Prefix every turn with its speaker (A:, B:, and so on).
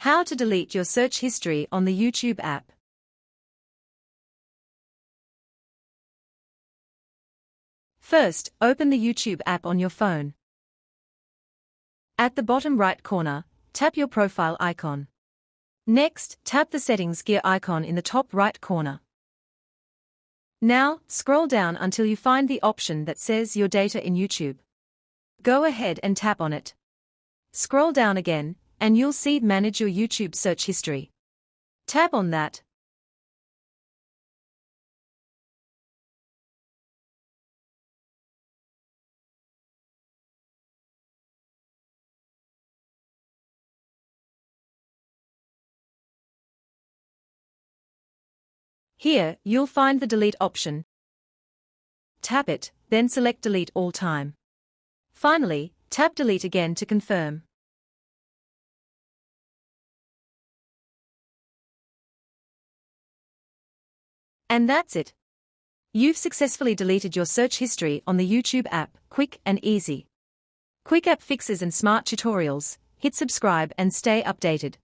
A: How to delete your search history on the YouTube app. First, open the YouTube app on your phone. At the bottom right corner, tap your profile icon. Next, tap the settings gear icon in the top right corner. Now, scroll down until you find the option that says Your Data in YouTube. Go ahead and tap on it. Scroll down again, and you'll see Manage your YouTube search history. Tap on that. Here, you'll find the Delete option. Tap it, then select Delete all time. Finally, tap Delete again to confirm. And that's it. You've successfully deleted your search history on the YouTube app, quick and easy. Quick app fixes and smart tutorials. Hit subscribe and stay updated.